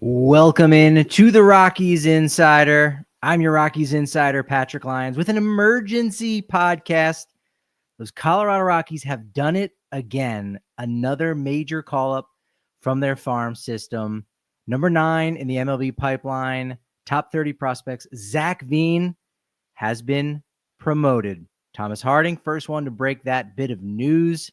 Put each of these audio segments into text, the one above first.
Welcome in to the Rockies Insider. I'm your Rockies Insider, Patrick Lyons, with an emergency podcast. Those Colorado Rockies have done it again. Another major call-up from their farm system. Number 9 in the MLB pipeline, top 30 prospects. Zac Veen has been promoted. Thomas Harding, first one to break that bit of news.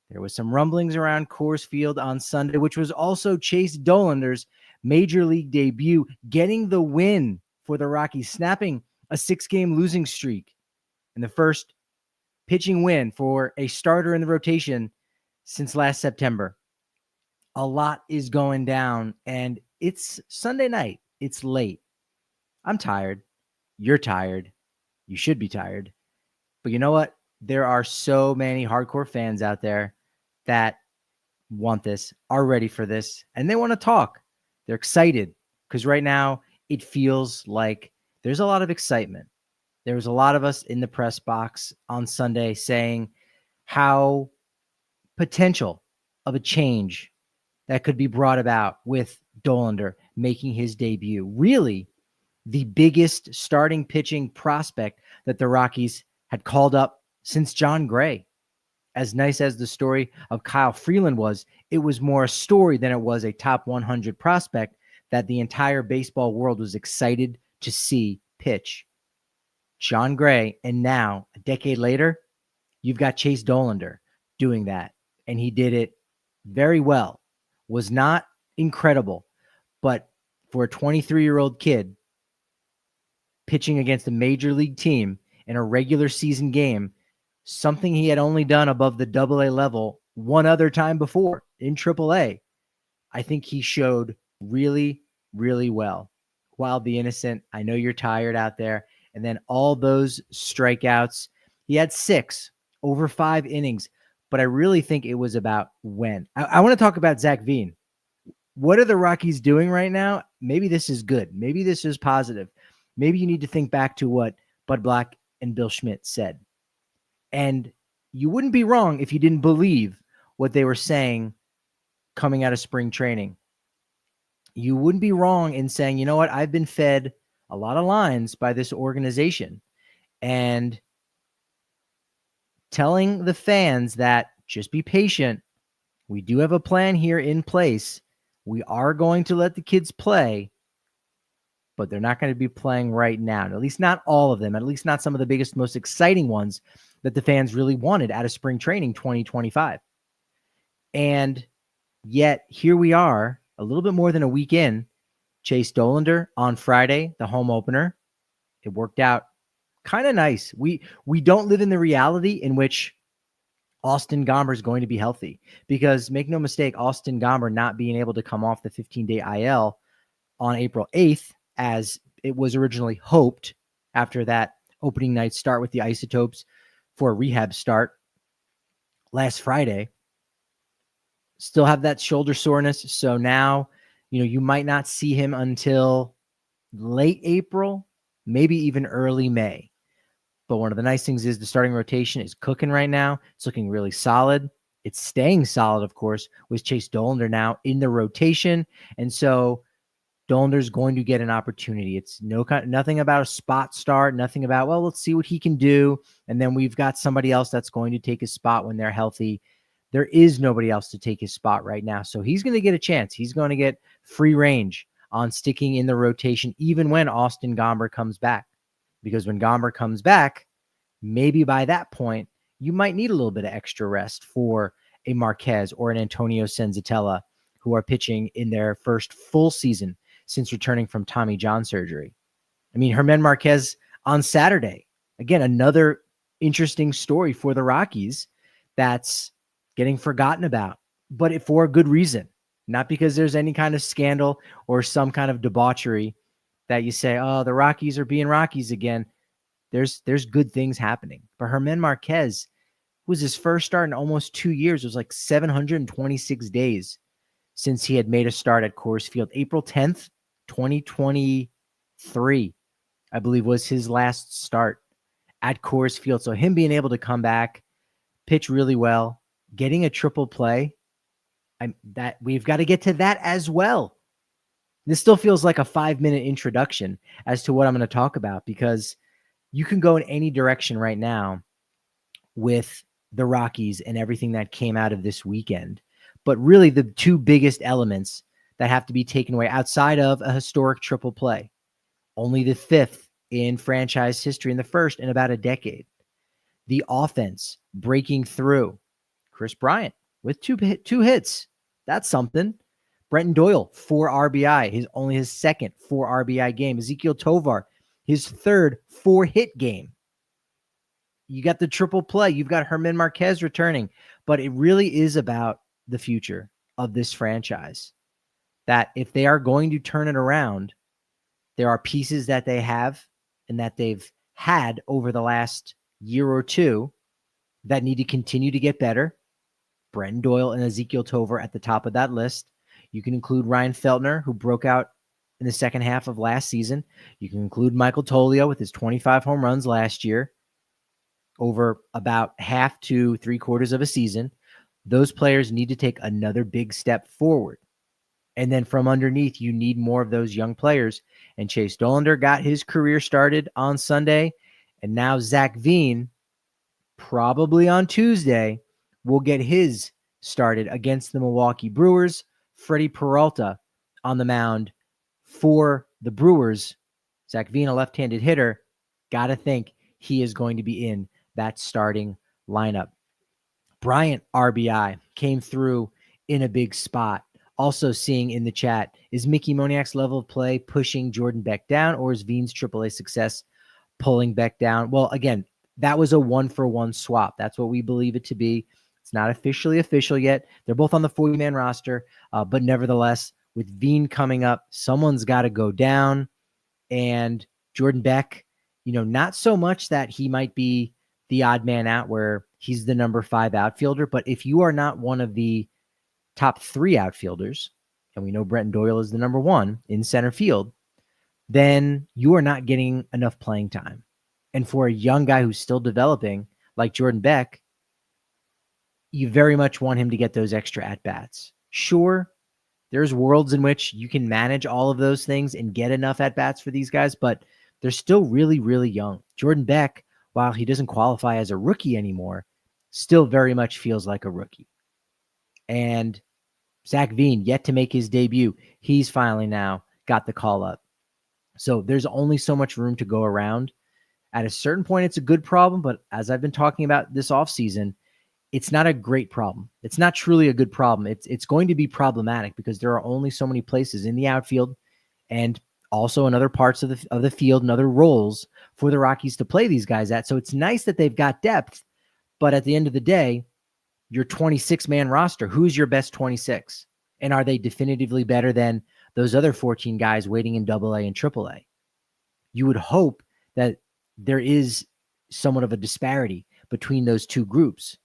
There was some rumblings around Coors Field on Sunday, which was also Chase Dollander's major league debut, getting the win for the Rockies, snapping a 6-game losing streak and the first pitching win for a starter in the rotation since last September. A lot is going down, and it's Sunday night. It's late. I'm tired. You're tired. You should be tired. But you know what? There are so many hardcore fans out there that want this, are ready for this, and they want to talk. They're excited because right now it feels like there's a lot of excitement. There was a lot of us in the press box on Sunday saying how potential of a change that could be brought about with Dollander making his debut. Really, the biggest starting pitching prospect that the Rockies had called up since John Gray. As nice as the story of Kyle Freeland was, it was more a story than it was a top 100 prospect that the entire baseball world was excited to see pitch. John Gray, and now, a decade later, you've got Chase Dollander doing that, and he did it very well. Was not incredible, but for a 23-year-old kid pitching against a major league team in a regular season game, something he had only done above the AA level one other time before in AAA. I think he showed really, really well. Wild the innocent. I know you're tired out there. And then all those strikeouts. He had 6 over 5 innings, but I really think it was about when. I want to talk about Zac Veen. What are the Rockies doing right now? Maybe this is good. Maybe this is positive. Maybe you need to think back to what Bud Black and Bill Schmidt said. And you wouldn't be wrong if you didn't believe what they were saying coming out of spring training. You wouldn't be wrong in saying, you know what, I've been fed a lot of lines by this organization. And telling the fans that just be patient. We do have a plan here in place. We are going to let the kids play, but they're not going to be playing right now. At least not all of them, at least not some of the biggest, most exciting ones that the fans really wanted out of spring training 2025. And yet here we are, a little bit more than a week in. Chase Dollander on Friday, the home opener. It worked out kind of nice. We don't live in the reality in which Austin Gomber is going to be healthy, because make no mistake, Austin Gomber not being able to come off the 15-day IL on April 8th, as it was originally hoped after that opening night start with the Isotopes for a rehab start last Friday, still have that shoulder soreness. So now, you might not see him until late April, maybe even early May. But one of the nice things is the starting rotation is cooking right now. It's looking really solid. It's staying solid, of course, with Chase Dollander now in the rotation. And so Dollander's going to get an opportunity. It's nothing about a spot start, nothing about, well, let's see what he can do. And then we've got somebody else that's going to take his spot when they're healthy. There is nobody else to take his spot right now. So he's going to get a chance. He's going to get free range on sticking in the rotation, even when Austin Gomber comes back. Because when Gomber comes back, maybe by that point, you might need a little bit of extra rest for a Marquez or an Antonio Senzatella, who are pitching in their first full season since returning from Tommy John surgery. I mean, Germán Marquez on Saturday, again, another interesting story for the Rockies that's getting forgotten about, but for a good reason. Not because there's any kind of scandal or some kind of debauchery that you say, oh, the Rockies are being Rockies again. There's good things happening. But Germán Marquez was his first start in almost 2 years. It was like 726 days since he had made a start at Coors Field. April 10th, 2023, I believe, was his last start at Coors Field. So him being able to come back, pitch really well, getting a triple play, that we've got to get to that as well. This still feels like a 5-minute introduction as to what I'm going to talk about, because you can go in any direction right now with the Rockies and everything that came out of this weekend. But really, the two biggest elements that have to be taken away outside of a historic triple play, only the fifth in franchise history and the first in about a decade. The offense breaking through. Chris Bryant with two hits. That's something. Brenton Doyle, 4 RBI, his second 4 RBI game. Ezequiel Tovar, his third 4-hit game. You got the triple play. You've got Herman Marquez returning. But it really is about the future of this franchise. That if they are going to turn it around, there are pieces that they have and that they've had over the last year or two that need to continue to get better. Brenton Doyle and Ezequiel Tovar at the top of that list. You can include Ryan Feltner, who broke out in the second half of last season. You can include Michael Tolio with his 25 home runs last year over about half to 3/4 of a season. Those players need to take another big step forward. And then from underneath, you need more of those young players. And Chase Dollander got his career started on Sunday. And now Zac Veen, probably on Tuesday, will get his started against the Milwaukee Brewers. Freddie Peralta on the mound for the Brewers. Zac Veen, a left-handed hitter. Got to think he is going to be in that starting lineup. Bryant, RBI, came through in a big spot. Also seeing in the chat, is Mickey Moniak's level of play pushing Jordan Beck down, or is Veen's AAA success pulling Beck down? Well, again, that was a 1-for-1 swap. That's what we believe it to be. It's not officially official yet. They're both on the 40-man roster, but nevertheless, with Veen coming up, someone's got to go down. And Jordan Beck, not so much that he might be the odd man out where he's the number 5 outfielder, but if you are not one of the top 3 outfielders, and we know Brenton Doyle is the number 1 in center field, then you are not getting enough playing time. And for a young guy who's still developing, like Jordan Beck, you very much want him to get those extra at-bats. Sure, there's worlds in which you can manage all of those things and get enough at-bats for these guys, but they're still really, really young. Jordan Beck, while he doesn't qualify as a rookie anymore, still very much feels like a rookie. And Zac Veen, yet to make his debut. He's finally now got the call up. So there's only so much room to go around. At a certain point, it's a good problem, but as I've been talking about this offseason, it's not a great problem. It's not truly a good problem. It's going to be problematic because there are only so many places in the outfield and also in other parts of the field and other roles for the Rockies to play these guys at. So it's nice that they've got depth, but at the end of the day, your 26-man roster, who's your best 26? And are they definitively better than those other 14 guys waiting in AA and AAA? You would hope that there is somewhat of a disparity between those two groups.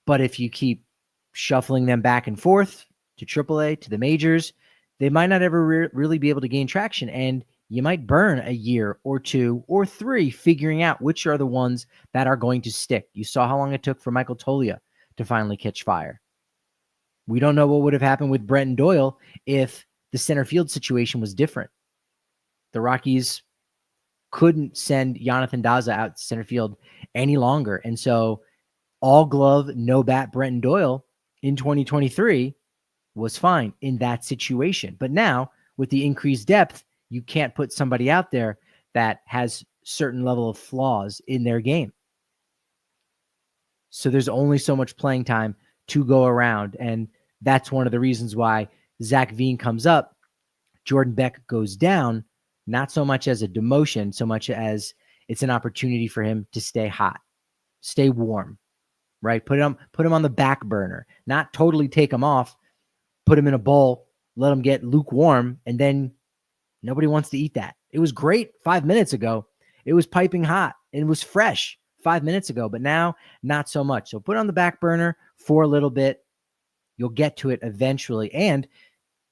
But if you keep shuffling them back and forth to AAA, to the majors, they might not ever really be able to gain traction. And you might burn a year or 2 or 3 figuring out which are the ones that are going to stick. You saw how long it took for Michael Tolio to finally catch fire. We don't know what would have happened with Brenton Doyle if the center field situation was different. The Rockies couldn't send Jonathan Daza out to center field any longer. And so all glove, no bat Brenton Doyle in 2023 was fine in that situation. But now with the increased depth, you can't put somebody out there that has certain level of flaws in their game. So there's only so much playing time to go around. And that's one of the reasons why Zac Veen comes up, Jordan Beck goes down, not so much as a demotion, so much as it's an opportunity for him to stay hot, stay warm, right? Put him on the back burner, not totally take him off, put him in a bowl, let him get lukewarm, and then nobody wants to eat that. It was great 5 minutes ago. It was piping hot. It was fresh 5 minutes ago, but now not so much. So put it on the back burner for a little bit. You'll get to it eventually. And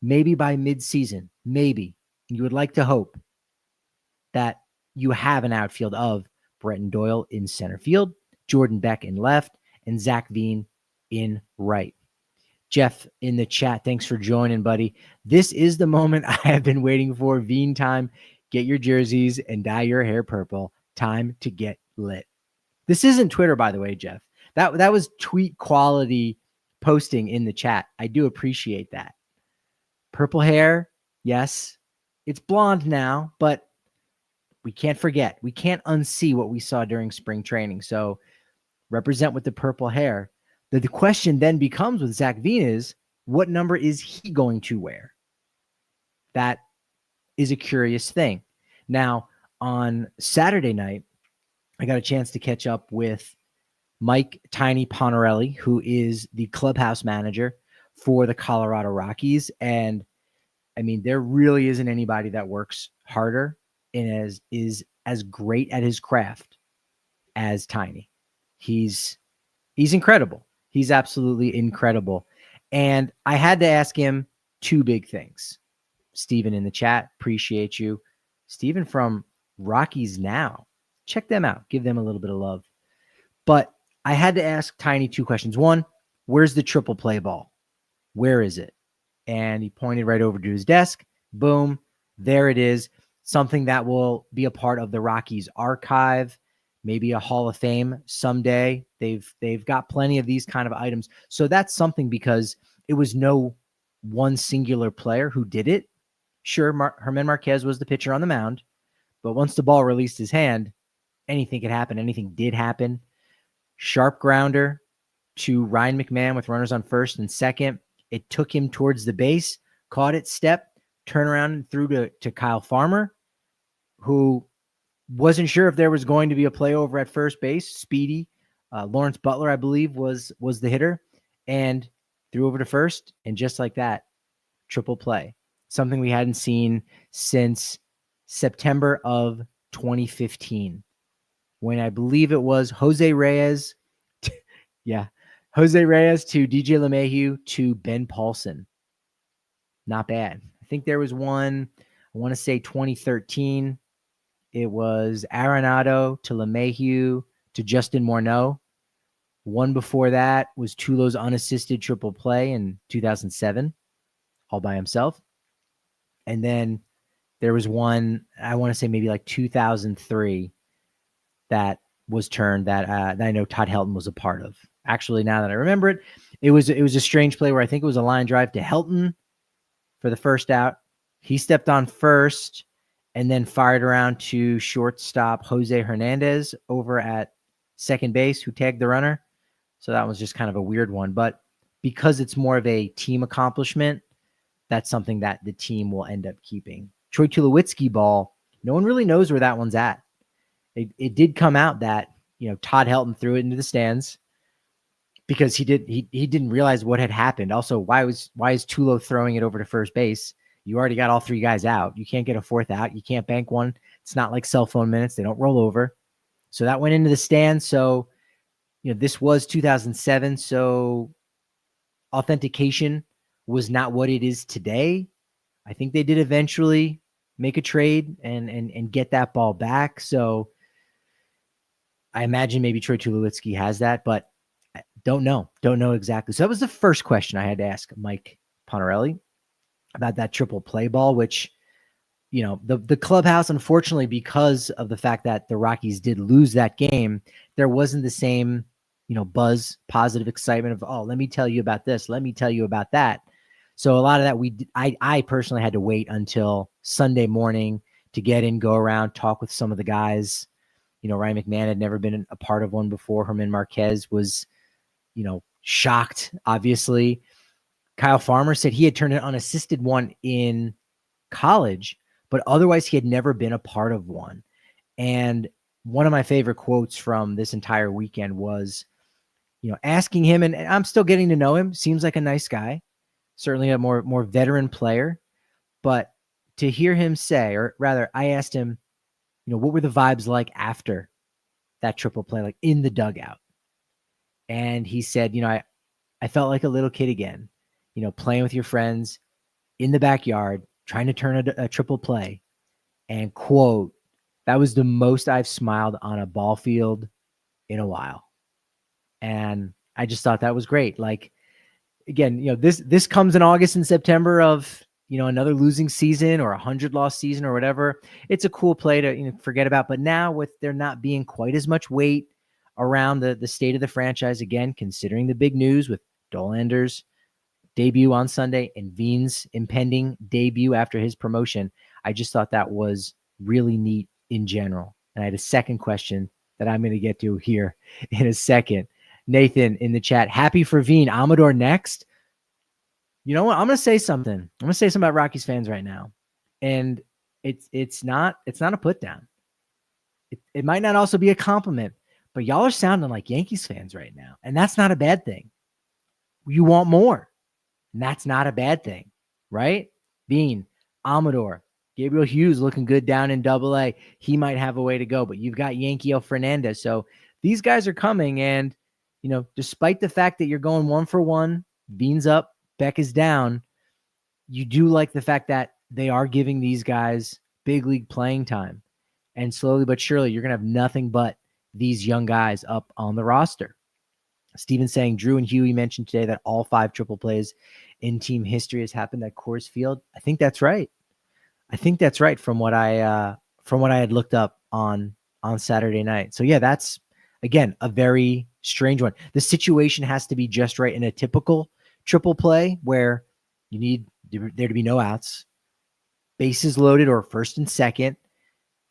maybe by mid-season, maybe you would like to hope that you have an outfield of Brenton Doyle in center field, Jordan Beck in left, and Zac Veen in right. Jeff in the chat, thanks for joining, buddy. This is the moment I have been waiting for. Veen time. Get your jerseys and dye your hair purple. Time to get lit. This isn't Twitter, by the way, Jeff. That was tweet quality posting in the chat. I do appreciate that. Purple hair, yes. It's blonde now, but we can't forget. We can't unsee what we saw during spring training. So represent with the purple hair. The question then becomes with Zac Veen is, what number is he going to wear? That is a curious thing. Now, on Saturday night, I got a chance to catch up with Mike Tiny Ponarelli, who is the clubhouse manager for the Colorado Rockies. And I mean, there really isn't anybody that works harder and is as great at his craft as Tiny. He's incredible. He's absolutely incredible. And I had to ask him two big things. Steven in the chat, appreciate you. Steven from Rockies Now. Check them out. Give them a little bit of love. But I had to ask Tiny two questions. One, where's the triple play ball? Where is it? And he pointed right over to his desk. Boom. There it is. Something that will be a part of the Rockies archive, maybe a Hall of Fame someday. They've got plenty of these kind of items. So that's something, because it was no one singular player who did it. Sure, Germán Marquez was the pitcher on the mound, but once the ball released his hand, anything could happen. Anything did happen. Sharp grounder to Ryan McMahon with runners on first and second. It took him towards the base, caught it, step, turn around and threw to Kyle Farmer, who wasn't sure if there was going to be a play over at first base. Speedy. Lawrence Butler, I believe, was the hitter, and threw over to first. And just like that, triple play. Something we hadn't seen since September of 2015, when I believe it was Jose Reyes. Jose Reyes to DJ LeMahieu to Ben Paulson. Not bad. I think there was one, I want to say 2013. It was Arenado to LeMahieu to Justin Morneau. One before that was Tulo's unassisted triple play in 2007, all by himself. And then there was one, I want to say maybe like 2003, that was turned that I know Todd Helton was a part of. Actually, now that I remember it, it was a strange play where I think it was a line drive to Helton for the first out. He stepped on first and then fired around to shortstop Jose Hernandez over at second base, who tagged the runner. So that was just kind of a weird one. But because it's more of a team accomplishment, that's something that the team will end up keeping. Troy Tulowitzki ball, no one really knows where that one's at. It did come out that, Todd Helton threw it into the stands because he didn't realize what had happened. Also, why is Tulo throwing it over to first base? You already got all three guys out. You can't get a fourth out. You can't bank one. It's not like cell phone minutes. They don't roll over. So that went into the stands. So, this was 2007. So authentication was not what it is today. I think they did eventually make a trade and get that ball back. So I imagine maybe Troy Tulowitzki has that, but I don't know exactly. So that was the first question I had to ask Mike Ponarelli about that triple play ball, which, the clubhouse, unfortunately, because of the fact that the Rockies did lose that game, there wasn't the same, buzz, positive excitement of, oh, let me tell you about this. Let me tell you about that. So a lot of that I personally had to wait until Sunday morning to get in, go around, talk with some of the guys. Ryan McMahon had never been a part of one before. Germán Marquez was, shocked, obviously. Kyle Farmer said he had turned an unassisted one in college, but otherwise he had never been a part of one. And one of my favorite quotes from this entire weekend was, asking him, and I'm still getting to know him, seems like a nice guy, certainly a more veteran player, but to hear him say, or rather I asked him, what were the vibes like after that triple play, like in the dugout? And he said, I felt like a little kid again, playing with your friends in the backyard, trying to turn a triple play. And quote, that was the most I've smiled on a ball field in a while. And I just thought that was great. Like, again, this comes in August and September of, another losing season or 100-loss season or whatever. It's a cool play to forget about. But now with there not being quite as much weight around the state of the franchise, again, considering the big news with Dollander's debut on Sunday and Veen's impending debut after his promotion, I just thought that was really neat in general. And I had a second question that I'm going to get to here in a second. Nathan in the chat, happy for Veen. Amador next. You know what? I'm going to say something. I'm going to say something about Rockies fans right now. And it's not a put down. It might not also be a compliment, but y'all are sounding like Yankees fans right now. And that's not a bad thing. You want more. And that's not a bad thing, right? Veen, Amador, Gabriel Hughes looking good down in AA. He might have a way to go, but you've got Yankiel Fernandez. So these guys are coming. And, despite the fact that you're going 1-for-1, Veen's up, Beck is down, you do like the fact that they are giving these guys big league playing time. And slowly but surely, you're going to have nothing but these young guys up on the roster. Steven saying, Drew and Huey mentioned today that all 5 triple plays in team history has happened at Coors Field. I think that's right. From what I had looked up on Saturday night. So yeah, that's again a very strange one. The situation has to be just right in a typical triple play where you need there to be no outs, bases loaded or first and second,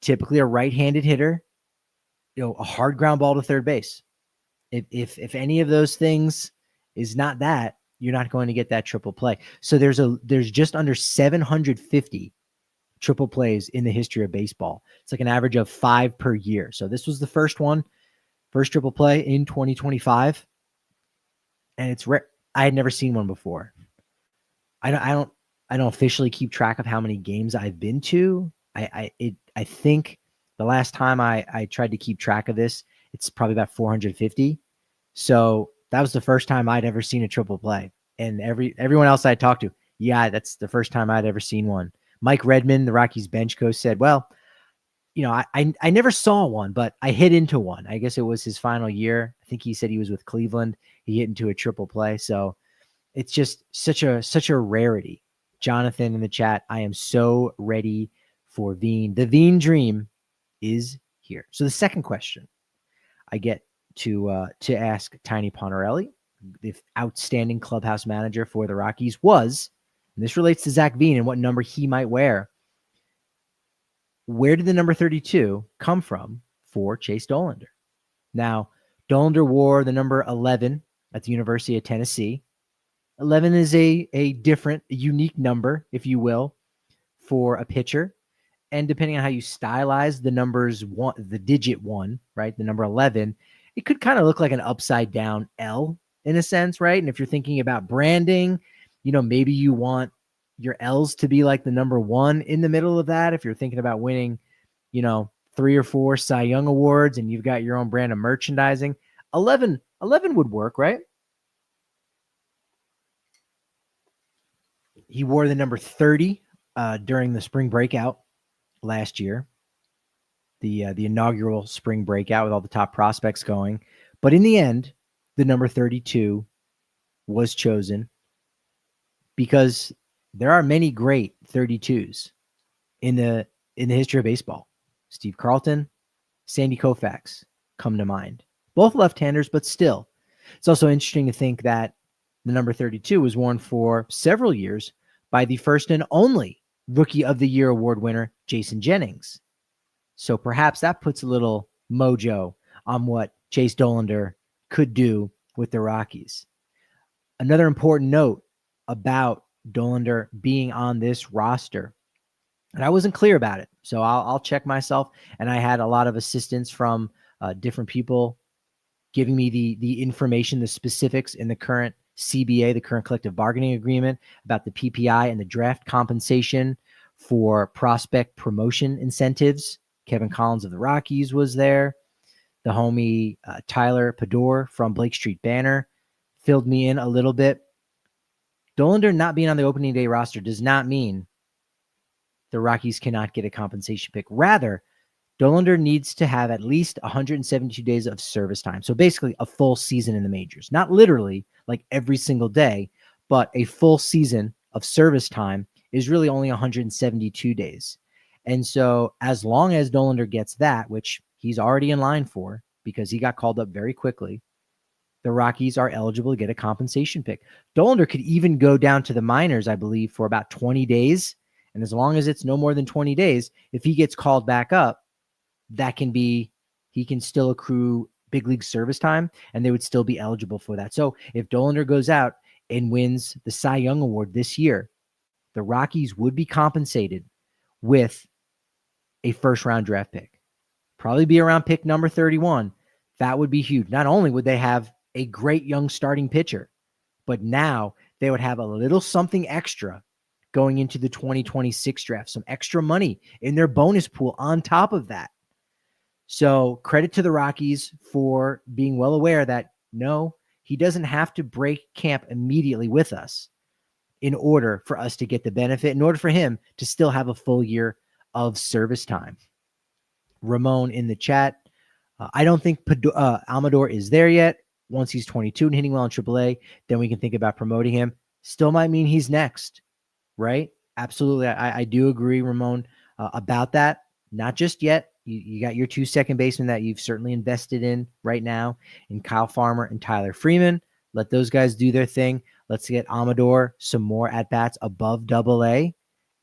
typically a right-handed hitter, a hard ground ball to third base. If any of those things is not that, you're not going to get that triple play. So there's just under 750 triple plays in the history of baseball. It's like an average of 5 per year. So this was the first triple play in 2025. And it's rare. I had never seen one before. I don't officially keep track of how many games I've been to. I think the last time I tried to keep track of this, it's probably about 450. So that was the first time I'd ever seen a triple play. And everyone else I talked to, yeah, that's the first time I'd ever seen one. Mike Redmond, the Rockies bench coach, said, well, I never saw one, but I hit into one. I guess it was his final year. I think he said he was with Cleveland. He hit into a triple play. So it's just such a rarity. Jonathan in the chat, I am so ready for Veen. The Veen dream is here. So the second question I get to ask Tiny Ponarelli, the outstanding clubhouse manager for the Rockies, was, and this relates to Zac Veen and what number he might wear. Where did the number 32 come from for Chase Dollander? Now, Dollander wore the number 11 at the University of Tennessee. 11 is a different, unique number, if you will, for a pitcher. And depending on how you stylize the numbers, the digit 1, right, the number 11, it could kind of look like an upside down L in a sense, right? And if you're thinking about branding, maybe you want your L's to be like the number 1 in the middle of that. If you're thinking about winning, 3 or 4 Cy Young awards and you've got your own brand of merchandising, 11 would work, right? He wore the number 30 during the spring breakout last year, the inaugural spring breakout with all the top prospects going. But in the end, the number 32 was chosen because there are many great 32s in the history of baseball. Steve Carlton, Sandy Koufax come to mind. Both left-handers, but still. It's also interesting to think that the number 32 was worn for several years by the first and only Rookie of the Year award winner, Jason Jennings. So perhaps that puts a little mojo on what Chase Dollander could do with the Rockies. Another important note about Dollander being on this roster, and I wasn't clear about it, so I'll check myself, and I had a lot of assistance from different people giving me the information, the specifics in the current CBA, the current collective bargaining agreement, about the PPI and the draft compensation for prospect promotion incentives. Kevin Collins of the Rockies was there. The homie Tyler Pador from Blake Street Banner filled me in a little bit. Dollander not being on the opening day roster does not mean the Rockies cannot get a compensation pick. Rather, Dollander needs to have at least 172 days of service time. So basically a full season in the majors. Not literally like every single day, but a full season of service time is really only 172 days. And so as long as Dollander gets that, which he's already in line for because he got called up very quickly, the Rockies are eligible to get a compensation pick. Dollander could even go down to the minors, I believe, for about 20 days. And as long as it's no more than 20 days, if he gets called back up, he can still accrue big league service time and they would still be eligible for that. So if Dollander goes out and wins the Cy Young Award this year, the Rockies would be compensated with a first-round draft pick. Probably be around pick number 31. That would be huge. Not only would they have a great young starting pitcher, but now they would have a little something extra going into the 2026 draft, some extra money in their bonus pool on top of that. So credit to the Rockies for being well aware that no, he doesn't have to break camp immediately with us in order for us to get the benefit, in order for him to still have a full year of service time. Ramon in the chat, I don't think Amador is there yet. Once he's 22 and hitting well in AAA, then we can think about promoting him. Still might mean he's next, right? Absolutely. I do agree, Ramon, about that. Not just yet. You got your 2 second basemen that you've certainly invested in right now in Kyle Farmer and Tyler Freeman. Let those guys do their thing. Let's get Amador some more at-bats above AA,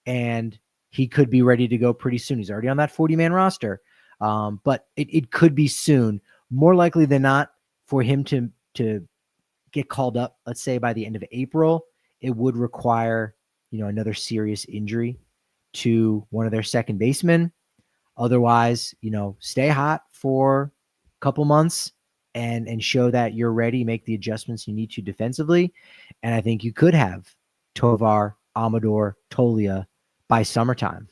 and he could be ready to go pretty soon. He's already on that 40-man roster, but it could be soon. More likely than not, for him to get called up, let's say by the end of April, it would require another serious injury to one of their second basemen. Otherwise, stay hot for a couple months and show that you're ready, make the adjustments you need to defensively. And I think you could have Tovar, Amador, Tolia by summertime.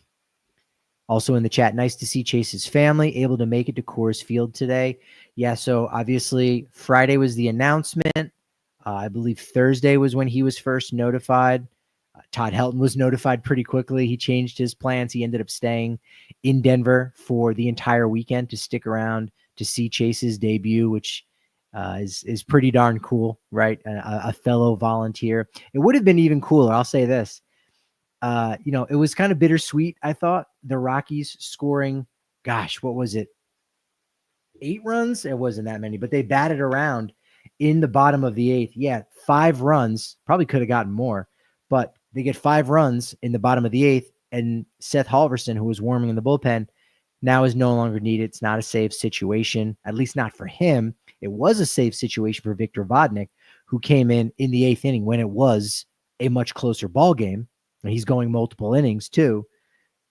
Also in the chat, nice to see Chase's family able to make it to Coors Field today. Yeah, so obviously Friday was the announcement. I believe Thursday was when he was first notified. Todd Helton was notified pretty quickly. He changed his plans. He ended up staying in Denver for the entire weekend to stick around to see Chase's debut, which is pretty darn cool, right? A fellow volunteer. It would have been even cooler. I'll say this. It was kind of bittersweet. I thought the Rockies scoring, what was it? 8 runs? It wasn't that many, but they batted around in the bottom of the 8th. Yeah, 5 runs. Probably could have gotten more, but they get 5 runs in the bottom of the 8th, and Seth Halverson, who was warming in the bullpen, now is no longer needed. It's not a safe situation, at least not for him. It was a safe situation for Victor Vodnik, who came in the 8th inning when it was a much closer ball game. And he's going multiple innings too.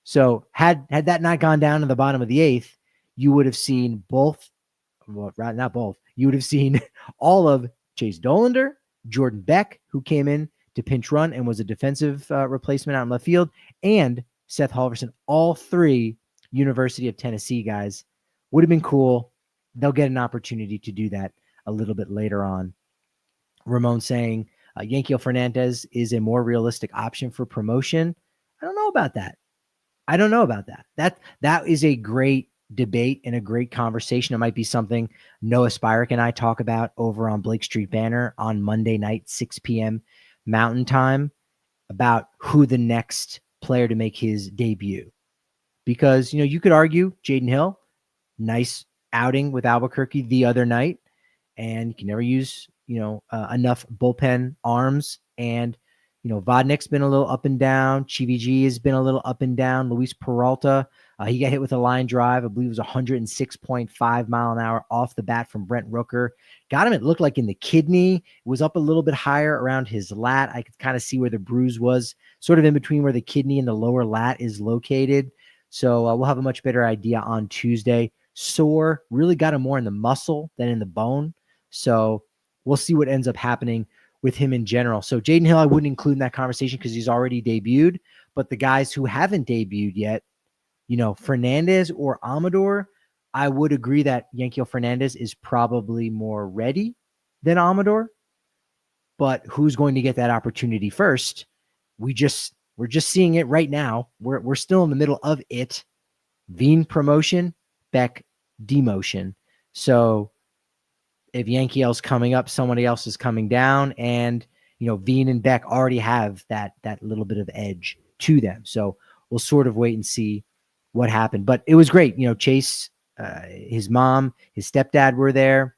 So had that not gone down in the bottom of the 8th, you would have seen not both. You would have seen all of Chase Dollander, Jordan Beck, who came in to pinch run and was a defensive replacement out in left field, and Seth Halverson, all 3 University of Tennessee guys. Would have been cool. They'll get an opportunity to do that a little bit later on. Ramon saying Yankiel Fernandez is a more realistic option for promotion. I don't know about that. That is a great debate and a great conversation. It might be something Noah Spyrick and I talk about over on Blake Street Banner on Monday night, 6 p.m. Mountain Time, about who the next player to make his debut. Because, you could argue Jaden Hill, nice outing with Albuquerque the other night, and you can never use, enough bullpen arms. And, Vodnik's been a little up and down. Chivigi has been a little up and down. Luis Peralta, he got hit with a line drive. I believe it was 106.5 mile an hour off the bat from Brent Rooker. Got him, it looked like in the kidney. It was up a little bit higher around his lat. I could kind of see where the bruise was, sort of in between where the kidney and the lower lat is located. So we'll have a much better idea on Tuesday. Sore, really got him more in the muscle than in the bone. So we'll see what ends up happening with him in general. So Jaden Hill, I wouldn't include in that conversation because he's already debuted. But the guys who haven't debuted yet, Fernandez or Amador, I would agree that Yankiel Fernandez is probably more ready than Amador. But who's going to get that opportunity first? We're just seeing it right now. We're still in the middle of it. Veen promotion, Beck demotion. So if Yankiel's coming up, somebody else is coming down. And Veen and Beck already have that little bit of edge to them. So we'll sort of wait and see what happened. But it was great. Chase, his mom, his stepdad were there.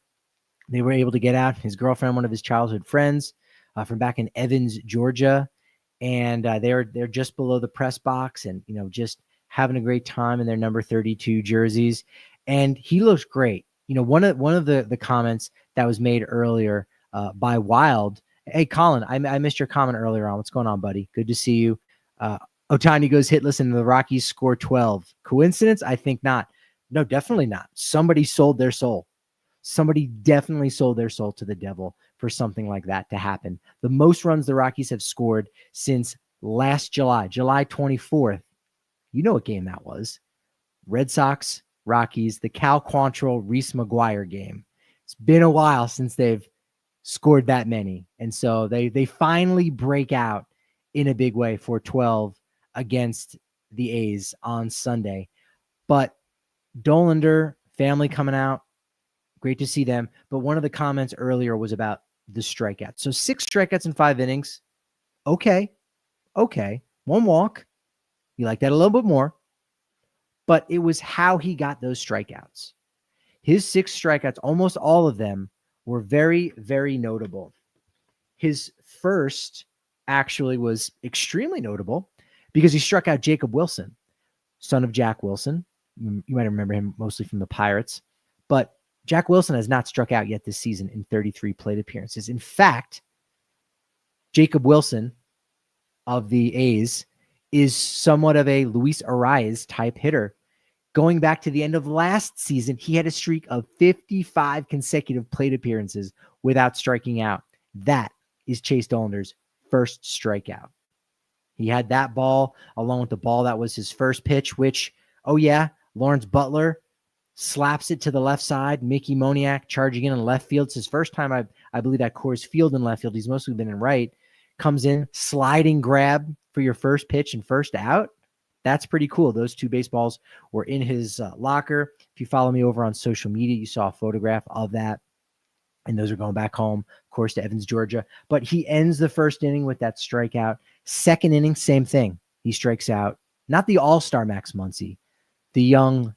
They were able to get out. His girlfriend, one of his childhood friends from back in Evans, Georgia. And they're just below the press box and, just having a great time in their number 32 jerseys. And he looks great. One of the comments that was made earlier by Wild. Hey, Colin, I missed your comment earlier on. What's going on, buddy? Good to see you. Ohtani goes hitless and the Rockies score 12. Coincidence? I think not. No, definitely not. Somebody sold their soul. Somebody definitely sold their soul to the devil for something like that to happen. The most runs the Rockies have scored since last July 24th. You know what game that was. Red Sox, Rockies, the Cal Quantrill Reese McGuire game. It's been a while since they've scored that many. And so they finally break out in a big way for 12 against the A's on Sunday. But Dollander, family coming out, great to see them. But one of the comments earlier was about the strikeouts. So 6 strikeouts in 5 innings. Okay. 1 walk. You like that a little bit more. But it was how he got those strikeouts. His 6 strikeouts, almost all of them, were very, very notable. His first actually was extremely notable because he struck out Jacob Wilson, son of Jack Wilson. You might remember him mostly from the Pirates. But Jack Wilson has not struck out yet this season in 33 plate appearances. In fact, Jacob Wilson of the A's is somewhat of a Luis Arias type hitter. Going back to the end of last season, he had a streak of 55 consecutive plate appearances without striking out. That is Chase Dollander's first strikeout. He had that ball along with the ball that was his first pitch, which, Lawrence Butler slaps it to the left side. Mickey Moniak charging in left field. It's his first time, I believe, at Coors Field in left field. He's mostly been in right. Comes in, sliding grab for your first pitch and first out. That's pretty cool. Those 2 baseballs were in his locker. If you follow me over on social media, you saw a photograph of that. And those are going back home, of course, to Evans, Georgia. But he ends the first inning with that strikeout. Second inning, same thing. He strikes out, not the all-star Max Muncy, the young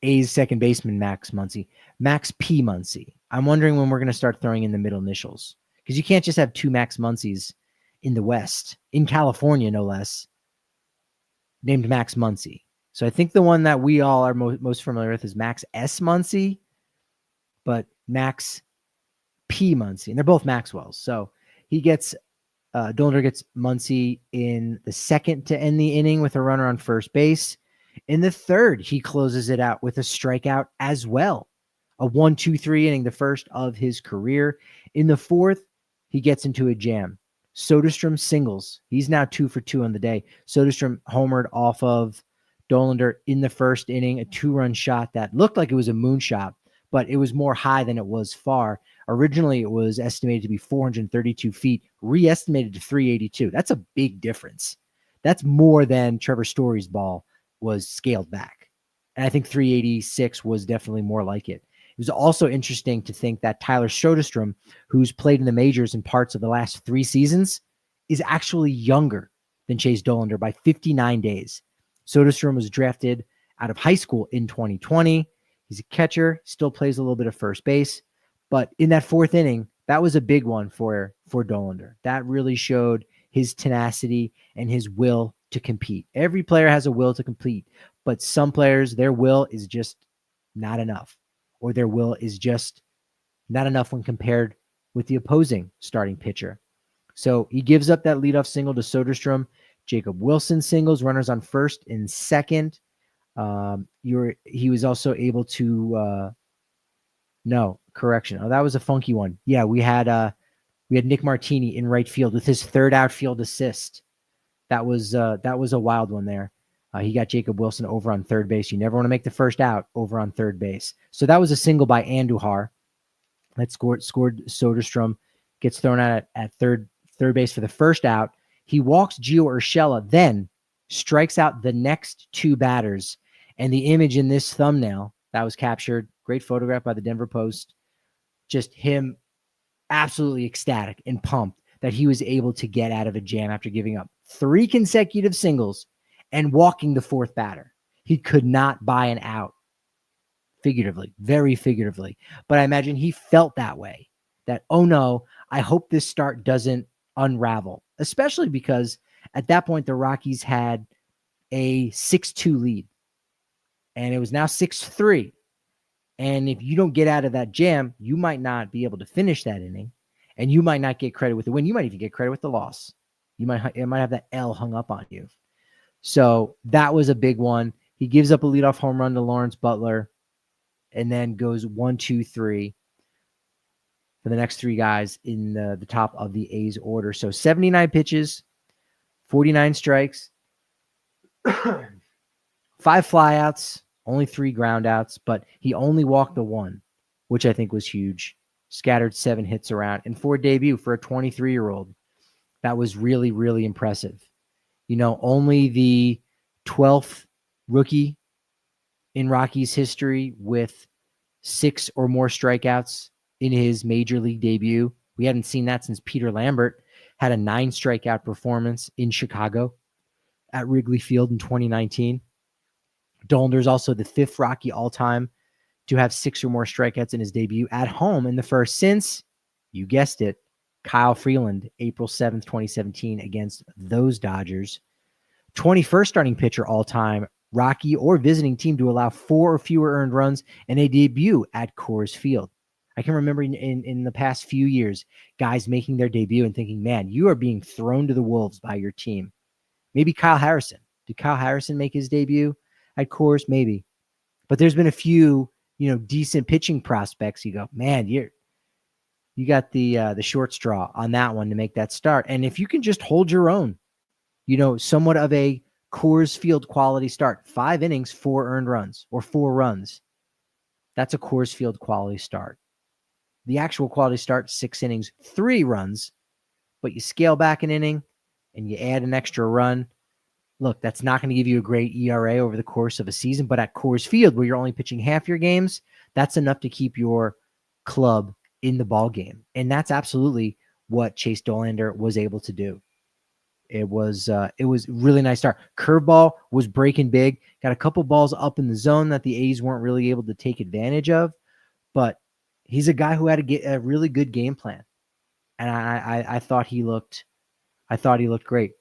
A's second baseman Max Muncy, Max P. Muncy. I'm wondering when we're going to start throwing in the middle initials because you can't just have 2 Max Muncys in the West, in California, no less, named Max Muncy. So I think the one that we all are most familiar with is Max S. Muncy, but Max P. Muncy, and they're both Maxwells. So he gets, Dollander gets Muncy in the second to end the inning with a runner on first base. In the third, he closes it out with a strikeout as well. A 1-2-3 inning, the first of his career. In the fourth, he gets into a jam. Soderstrom singles. He's now 2 for 2 on the day. Soderstrom homered off of Dollander in the first inning, a 2-run shot that looked like it was a moonshot, but it was more high than it was far. Originally, it was estimated to be 432 feet, re-estimated to 382. That's a big difference. That's more than Trevor Story's ball was scaled back. And I think 386 was definitely more like it. It was also interesting to think that Tyler Soderstrom, who's played in the majors in parts of the last 3 seasons, is actually younger than Chase Dollander by 59 days. Soderstrom was drafted out of high school in 2020. He's a catcher, still plays a little bit of first base. But in that fourth inning, that was a big one for Dollander. That really showed his tenacity and his will to compete. Every player has a will to compete, but some players, their will is just not enough, or their will is just not enough when compared with the opposing starting pitcher. So he gives up that leadoff single to Soderstrom. Jacob Wilson singles, runners on first and second. He was also able to that was a funky one. Yeah, we had Nick Martini in right field with his third outfield assist. That was a wild one there. He got Jacob Wilson over on third base. You never want to make the first out over on third base. So that was a single by Andujar that scored Soderstrom, gets thrown out at third base for the first out. He walks Gio Urshela, then strikes out the next 2 batters. And the image in this thumbnail that was captured, great photograph by the Denver Post, just him absolutely ecstatic and pumped that he was able to get out of a jam after giving up 3 consecutive singles and walking the 4th batter. He could not buy an out, figuratively, very figuratively. But I imagine he felt that way, that, oh no, I hope this start doesn't unravel, especially because at that point the Rockies had a 6-2 lead and it was now 6-3. And if you don't get out of that jam, you might not be able to finish that inning, and you might not get credit with the win. You might even get credit with the loss. It might have that L hung up on you. So that was a big one. He gives up a leadoff home run to Lawrence Butler and then goes 1-2-3 for the next 3 guys in the top of the A's order. So 79 pitches, 49 strikes, 5 flyouts, only 3 groundouts, but he only walked the 1, which I think was huge. Scattered 7 hits around. And for a debut for a 23-year-old, that was really, really impressive. Only the 12th rookie in Rockies history with 6 or more strikeouts in his major league debut. We hadn't seen that since Peter Lambert had a 9 strikeout performance in Chicago at Wrigley Field in 2019. Dollander is also the 5th Rocky all-time to have 6 or more strikeouts in his debut at home in the first since, you guessed it, Kyle Freeland, April 7th, 2017 against those Dodgers. 21st starting pitcher all-time Rocky or visiting team to allow 4 or fewer earned runs in a debut at Coors Field. I can remember in the past few years, guys making their debut and thinking, man, you are being thrown to the wolves by your team. Maybe Kyle Harrison. Did Kyle Harrison make his debut at Coors? Maybe. But there's been a few, decent pitching prospects. You go, man, you got the short straw on that one to make that start. And if you can just hold your own, somewhat of a Coors Field quality start, 5 innings, 4 earned runs or 4 runs. That's a Coors Field quality start. The actual quality start, 6 innings, 3 runs, but you scale back an inning and you add an extra run. Look, that's not going to give you a great ERA over the course of a season, but at Coors Field, where you're only pitching half your games, that's enough to keep your club in the ball game. And that's absolutely what Chase Dollander was able to do. It was really nice start. Curveball was breaking big. Got a couple balls up in the zone that the A's weren't really able to take advantage of, but he's a guy who had a really good game plan, and I thought he looked great.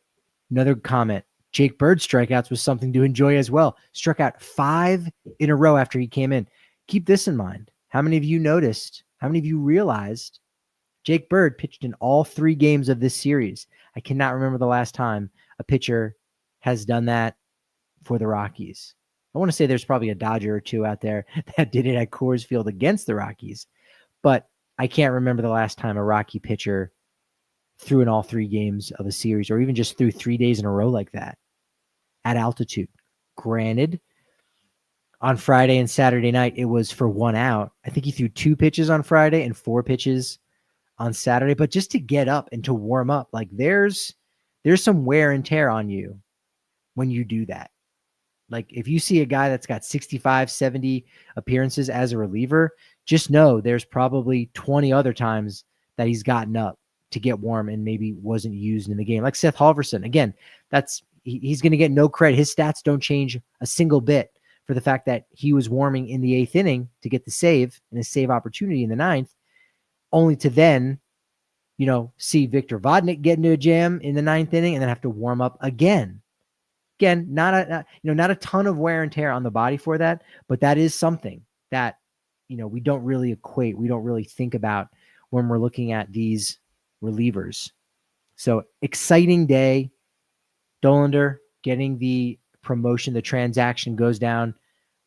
Another comment: Jake Bird's strikeouts was something to enjoy as well. Struck out 5 in a row after he came in. Keep this in mind. How many of you noticed? How many of you realized Jake Bird pitched in all 3 games of this series? I cannot remember the last time a pitcher has done that for the Rockies. I want to say there's probably a Dodger or 2 out there that did it at Coors Field against the Rockies, but I can't remember the last time a Rocky pitcher threw in all 3 games of a series, or even just threw 3 days in a row like that at altitude. Granted, on Friday and Saturday night, it was for 1 out. I think he threw 2 pitches on Friday and 4 pitches on Saturday, but just to get up and to warm up, like there's some wear and tear on you when you do that. Like if you see a guy that's got 65, 70 appearances as a reliever, just know there's probably 20 other times that he's gotten up to get warm and maybe wasn't used in the game. Like Seth Halverson, again, he's going to get no credit. His stats don't change a single bit for the fact that he was warming in the 8th inning to get the save and a save opportunity in the 9th, only to then, see Victor Vodnik get into a jam in the 9th inning and then have to warm up again. Again, not a ton of wear and tear on the body for that, but that is something that, we don't really equate. We don't really think about when we're looking at these relievers. So exciting day. Dollander getting the promotion. The transaction goes down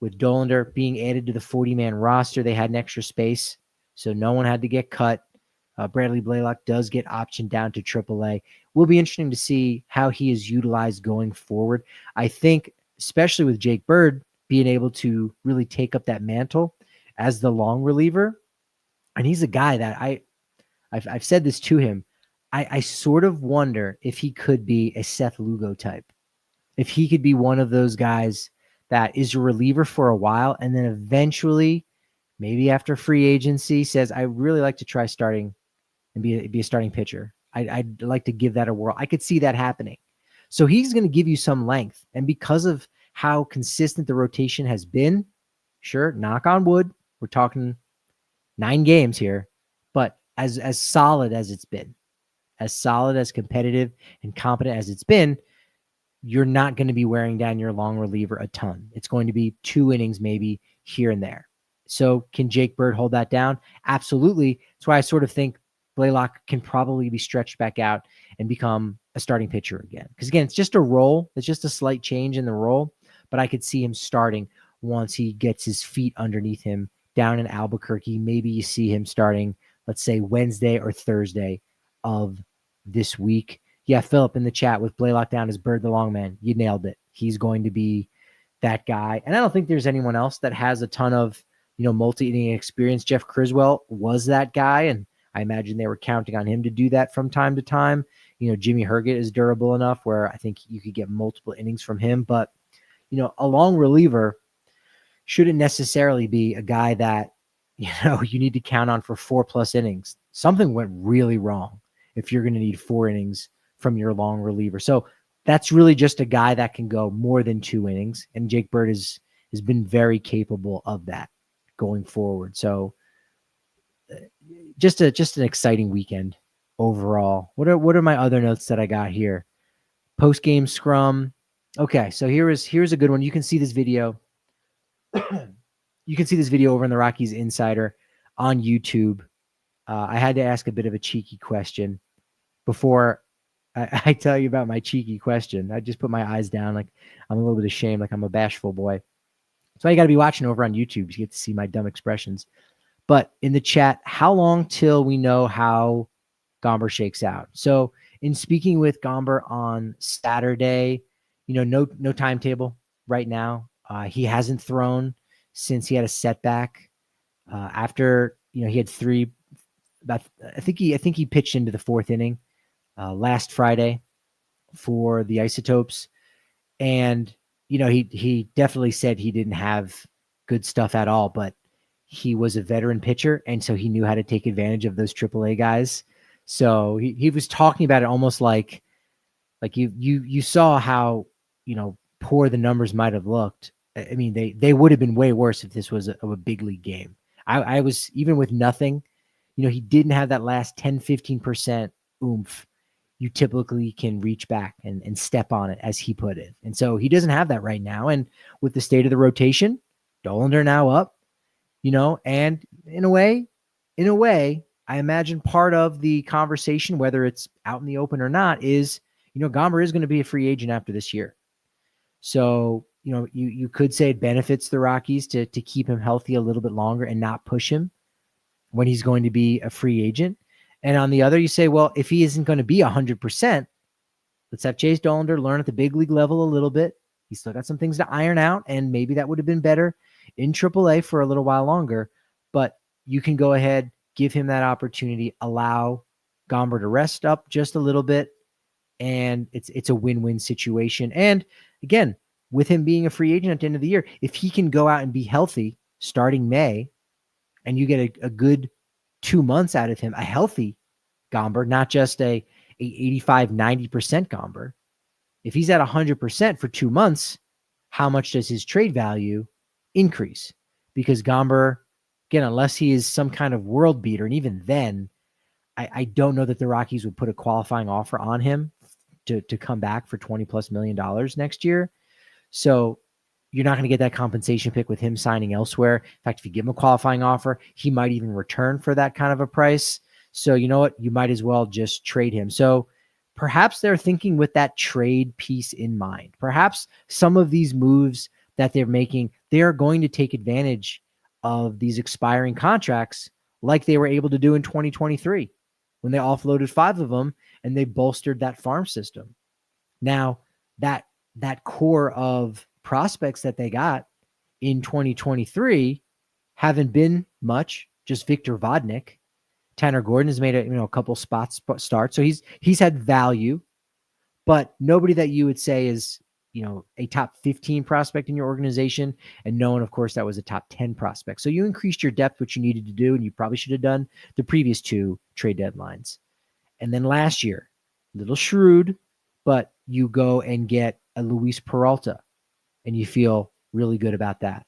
with Dollander being added to the 40-man roster. They had an extra space, so no one had to get cut. Bradley Blaylock does get optioned down to AAA. Will be interesting to see how he is utilized going forward. I think, especially with Jake Bird being able to really take up that mantle as the long reliever, and he's a guy that I've said this to him. I sort of wonder if he could be a Seth Lugo type, if he could be one of those guys that is a reliever for a while and then eventually, maybe after free agency, says, I really like to try starting and be a starting pitcher. I'd like to give that a whirl. I could see that happening. So he's going to give you some length. And because of how consistent the rotation has been, sure, knock on wood, we're talking 9 games here, but as solid as it's been, as solid, as competitive and competent as it's been, you're not going to be wearing down your long reliever a ton. It's going to be 2 innings maybe here and there. So can Jake Bird hold that down? Absolutely. That's why I sort of think Blaylock can probably be stretched back out and become a starting pitcher again. Because again, it's just a role. It's just a slight change in the role, but I could see him starting once he gets his feet underneath him down in Albuquerque. Maybe you see him starting, let's say Wednesday or Thursday of this week. Yeah, Philip in the chat with Blaylock down as Bird the long man. You nailed it. He's going to be that guy. And I don't think there's anyone else that has a ton of, multi-inning experience. Jeff Criswell was that guy, and I imagine they were counting on him to do that from time to time. Jimmy Herget is durable enough where I think you could get multiple innings from him. But, a long reliever shouldn't necessarily be a guy that, you need to count on for 4+ innings. Something went really wrong if you're going to need 4 innings from your long reliever. So that's really just a guy that can go more than 2 innings. And Jake Bird has been very capable of that going forward. So just an exciting weekend overall. What are my other notes that I got here? Post-game scrum. Okay, so here's a good one. You can see this video. You can see this video over in the Rockies Insider on YouTube. I had to ask a bit of a cheeky question before I tell you about my cheeky question. I just put my eyes down like I'm a little bit ashamed, like I'm a bashful boy. So you got to be watching over on YouTube to get to see my dumb expressions. But in the chat, how long till we know how Gomber shakes out? So in speaking with Gomber on Saturday, no timetable right now. He hasn't thrown since he had a setback after he had 3. I think he pitched into the 4th inning last Friday for the Isotopes, and he definitely said he didn't have good stuff at all, but he was a veteran pitcher, and so he knew how to take advantage of those AAA guys. So he was talking about it almost like you saw how poor the numbers might have looked. I mean, they would have been way worse if this was a big league game. I was, even with nothing, he didn't have that last 10-15% oomph you typically can reach back and step on it, as he put it. And so he doesn't have that right now. And with the state of the rotation, Dollander now up, and in a way, I imagine part of the conversation, whether it's out in the open or not, is, Gomber is going to be a free agent after this year. So, you could say it benefits the Rockies to keep him healthy a little bit longer and not push him when he's going to be a free agent. And on the other, you say, well, if he isn't going to be 100%, let's have Chase Dollander learn at the big league level a little bit. He's still got some things to iron out, and maybe that would have been better in AAA for a little while longer. But you can go ahead, give him that opportunity, allow Gomber to rest up just a little bit, and it's a win-win situation. And again, with him being a free agent at the end of the year, if he can go out and be healthy starting May, and you get a good 2 months out of him, a healthy Gomber, not just a 85-90% Gomber. If he's at 100% for 2 months, how much does his trade value increase? Because Gomber, again, unless he is some kind of world beater, and even then, I don't know that the Rockies would put a qualifying offer on him to come back for $20+ million next year. So you're not going to get that compensation pick with him signing elsewhere. In fact, if you give him a qualifying offer, he might even return for that kind of a price. So you know what? You might as well just trade him. So perhaps they're thinking with that trade piece in mind. Perhaps some of these moves that they're making, they are going to take advantage of these expiring contracts like they were able to do in 2023 when they offloaded 5 of them and they bolstered that farm system. Now, that core of prospects that they got in 2023 haven't been much, just Victor Vodnik. Tanner Gordon has made a couple starts, so he's had value, but nobody that you would say is a top 15 prospect in your organization, and no one, of course, that was a top 10 prospect. So you increased your depth, which you needed to do, and you probably should have done the previous 2 trade deadlines. And then last year, a little shrewd, but you go and get a Luis Peralta, and you feel really good about that.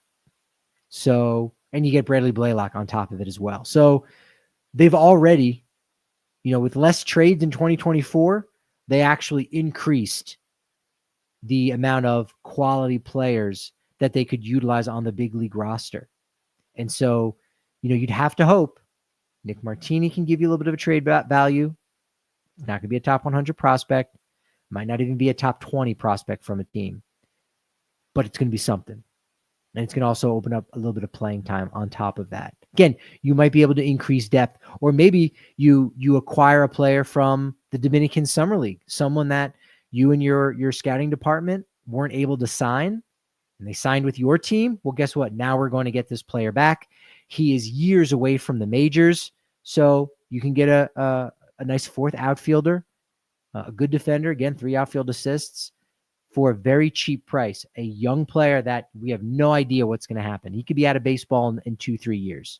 So, and you get Bradley Blaylock on top of it as well. So they've already, with less trades in 2024, they actually increased the amount of quality players that they could utilize on the big league roster. And so, you'd have to hope Nick Martini can give you a little bit of a trade value. Not going to be a top 100 prospect. Might not even be a top 20 prospect from a team. But it's going to be something. And it's going to also open up a little bit of playing time on top of that. Again, you might be able to increase depth, or maybe you acquire a player from the Dominican Summer League, someone that you and your scouting department weren't able to sign, and they signed with your team. Well, guess what? Now we're going to get this player back. He is years away from the majors, so you can get a nice fourth outfielder, a good defender, again, 3 outfield assists, for a very cheap price, a young player that we have no idea what's going to happen. He could be out of baseball in 2-3 years.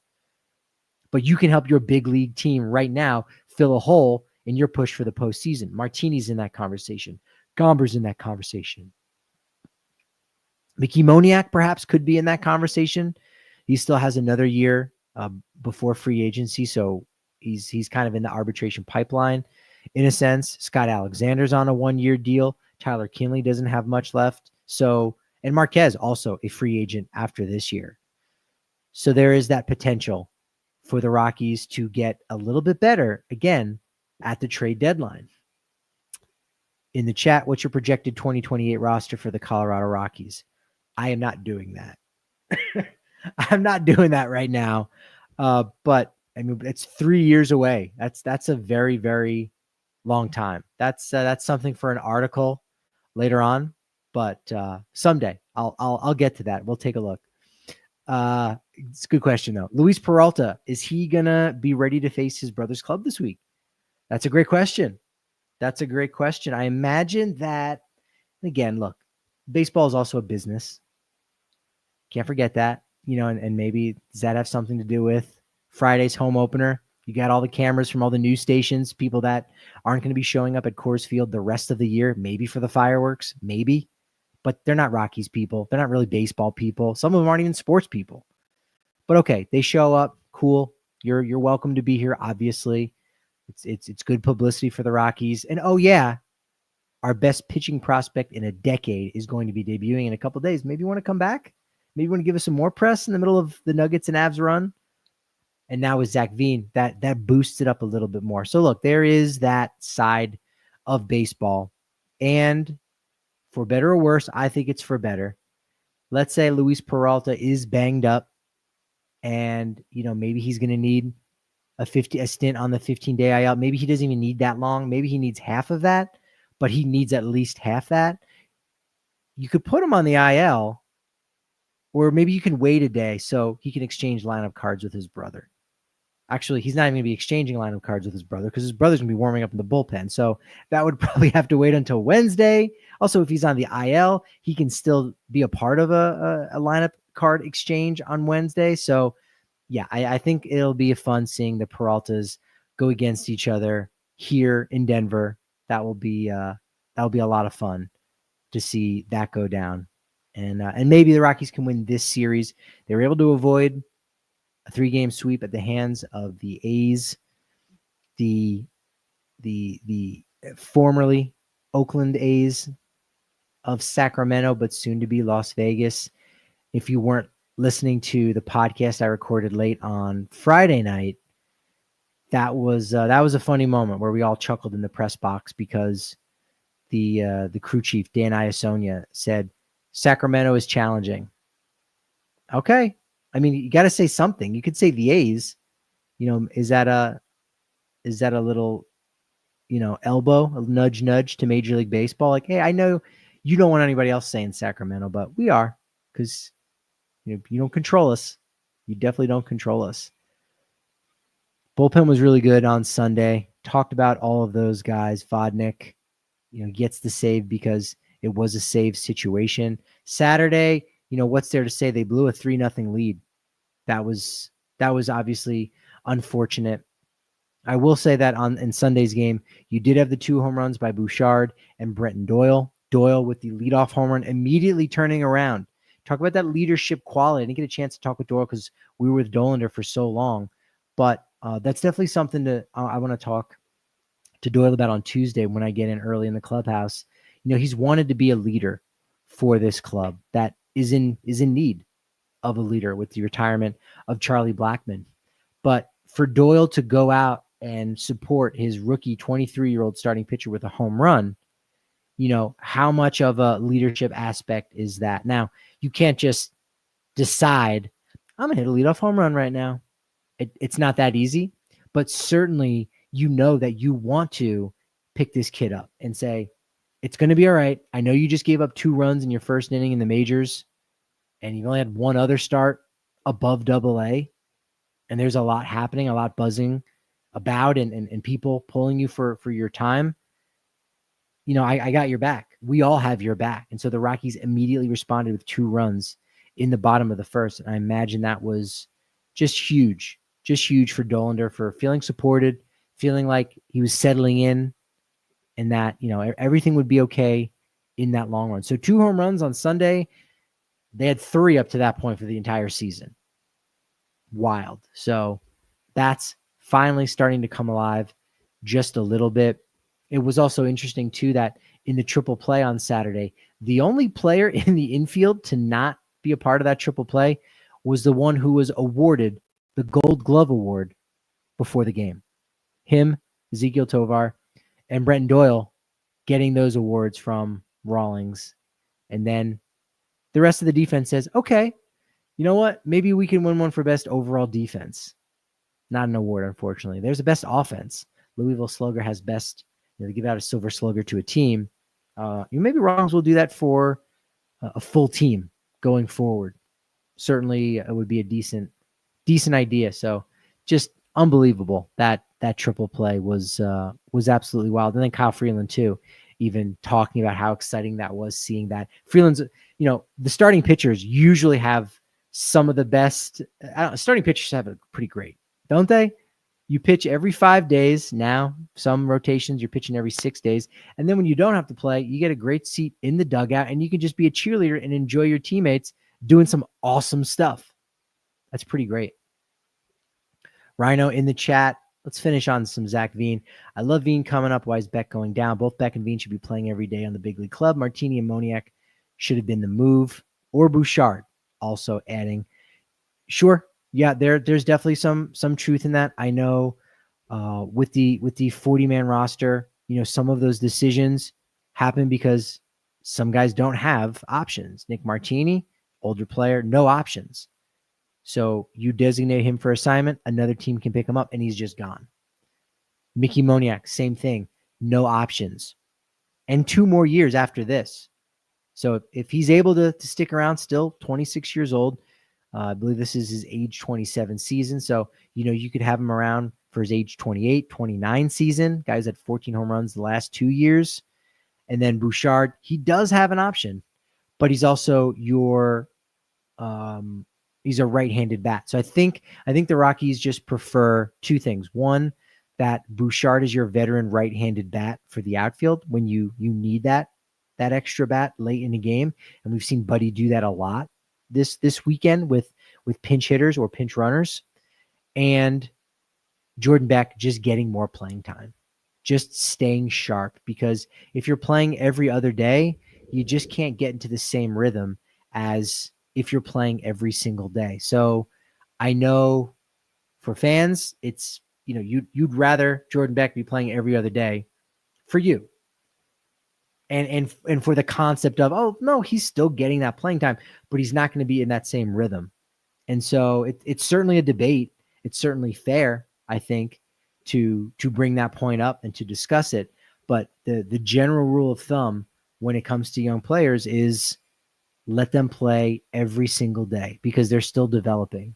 But you can help your big league team right now fill a hole in your push for the postseason. Martini's in that conversation. Gomber's in that conversation. Mickey Moniak perhaps could be in that conversation. He still has another year before free agency, so he's kind of in the arbitration pipeline in a sense. Scott Alexander's on a 1-year deal. Tyler Kinley doesn't have much left. So, and Marquez also a free agent after this year. So there is that potential for the Rockies to get a little bit better again at the trade deadline. In the chat, what's your projected 2028 roster for the Colorado Rockies? I am not doing that. I'm not doing that right now. But I mean, it's 3 years away. That's a very, very long time. That's something for an article later on, but someday I'll get to that. We'll take a look. It's a good question though. Luis Peralta, is he gonna be ready to face his brother's club this week? That's a great question. I imagine that, again, look, baseball is also a business. Can't forget that, and maybe does that have something to do with Friday's home opener? You got all the cameras from all the news stations, people that aren't going to be showing up at Coors Field the rest of the year, maybe for the fireworks, maybe, but they're not Rockies people. They're not really baseball people. Some of them aren't even sports people. But okay, they show up. Cool. You're welcome to be here. Obviously, it's good publicity for the Rockies. And oh yeah, our best pitching prospect in a decade is going to be debuting in a couple of days. Maybe you want to come back. Maybe you want to give us some more press in the middle of the Nuggets and Avs run. And now with Zac Veen, that boosts it up a little bit more. So look, there is that side of baseball. And for better or worse, I think it's for better. Let's say Luis Peralta is banged up and, maybe he's going to need a stint on the 15-day IL. Maybe he doesn't even need that long. Maybe he needs half of that, but he needs at least half that. You could put him on the IL, or maybe you can wait a day so he can exchange lineup cards with his brother. Actually, he's not even going to be exchanging lineup cards with his brother because his brother's going to be warming up in the bullpen. So that would probably have to wait until Wednesday. Also, if he's on the IL, he can still be a part of a lineup card exchange on Wednesday. So, yeah, I think it'll be fun seeing the Peraltas go against each other here in Denver. That will be a lot of fun to see that go down. And maybe the Rockies can win this series. They were able to avoid a 3-game sweep at the hands of the A's, the formerly Oakland A's of Sacramento, but soon to be Las Vegas. If you weren't listening to the podcast I recorded late on Friday night, that was a funny moment where we all chuckled in the press box because the crew chief Dan Iasonia said Sacramento is challenging. Okay. I mean, you got to say something. You could say the A's, is that a little, elbow, a nudge to Major League Baseball? Like, hey, I know you don't want anybody else saying Sacramento, but we are, because, you don't control us. You definitely don't control us. Bullpen was really good on Sunday. Talked about all of those guys. Vodnik, gets the save because it was a save situation. Saturday, what's there to say? They blew a 3-0 lead. That was obviously unfortunate. I will say that in Sunday's game, you did have the 2 home runs by Bouchard and Brenton Doyle. Doyle with the leadoff home run, immediately turning around. Talk about that leadership quality. I didn't get a chance to talk with Doyle because we were with Dollander for so long, but that's definitely something I want to talk to Doyle about on Tuesday when I get in early in the clubhouse. He's wanted to be a leader for this club that is in need of a leader with the retirement of Charlie Blackmon. But for Doyle to go out and support his rookie 23-year-old starting pitcher with a home run, how much of a leadership aspect is that? Now, you can't just decide, I'm going to hit a leadoff home run right now. It's not that easy, but certainly that you want to pick this kid up and say, it's going to be all right. I know you just gave up 2 runs in your first inning in the majors, and you've only had one other start above AA, and there's a lot happening, a lot buzzing about, and people pulling you for your time. I got your back. We all have your back. And so the Rockies immediately responded with 2 runs in the bottom of the first. And I imagine that was just huge for Dollander, for feeling supported, feeling like he was settling in, and that, everything would be okay in that long run. So 2 home runs on Sunday. They had 3 up to that point for the entire season. Wild. So that's finally starting to come alive just a little bit. It was also interesting, too, that in the triple play on Saturday, the only player in the infield to not be a part of that triple play was the one who was awarded the Gold Glove Award before the game. Him, Ezekiel Tovar, and Brenton Doyle getting those awards from Rawlings. And then the rest of the defense says, okay, you know what? Maybe we can win one for best overall defense. Not an award, unfortunately. There's a best offense. Louisville Slugger has best. They give out a silver slugger to a team. Maybe Rawlings will do that for a full team going forward. Certainly, it would be a decent idea. So, just unbelievable that triple play was absolutely wild. And then Kyle Freeland too, even talking about how exciting that was, seeing that Freeland's. The starting pitchers usually have some of the best. Starting pitchers have it pretty great, don't they? You pitch every 5 days now. Some rotations you're pitching every 6 days. And then when you don't have to play, you get a great seat in the dugout and you can just be a cheerleader and enjoy your teammates doing some awesome stuff. That's pretty great. Rhino in the chat. Let's finish on some Zac Veen. I love Veen coming up. Why is Beck going down? Both Beck and Veen should be playing every day on the big league club. Martini and Moniak should have been the move. Or Bouchard also adding. Sure. Yeah, there's definitely some truth in that. I know with the 40-man roster, some of those decisions happen because some guys don't have options. Nick Martini, older player, no options. So you designate him for assignment, another team can pick him up, and he's just gone. Mickey Moniak, same thing, no options. And 2 more years after this. So if he's able to stick around, still 26 years old, I believe this is his age 27 season. So, you could have him around for his age 28, 29 season. Guys had 14 home runs the last 2 years. And then Bouchard, he does have an option, but he's also he's a right-handed bat. So I think the Rockies just prefer 2 things. One, that Bouchard is your veteran right-handed bat for the outfield when you need that extra bat late in the game. And we've seen Buddy do that a lot this weekend with pinch hitters or pinch runners, and Jordan Beck just getting more playing time, just staying sharp, because if you're playing every other day, you just can't get into the same rhythm as if you're playing every single day. So I know for fans, it's, you'd rather Jordan Beck be playing every other day for you. And for the concept of, oh, no, he's still getting that playing time, but he's not going to be in that same rhythm. And so it's certainly a debate. It's certainly fair, I think, to bring that point up and to discuss it. But the general rule of thumb when it comes to young players is let them play every single day because they're still developing.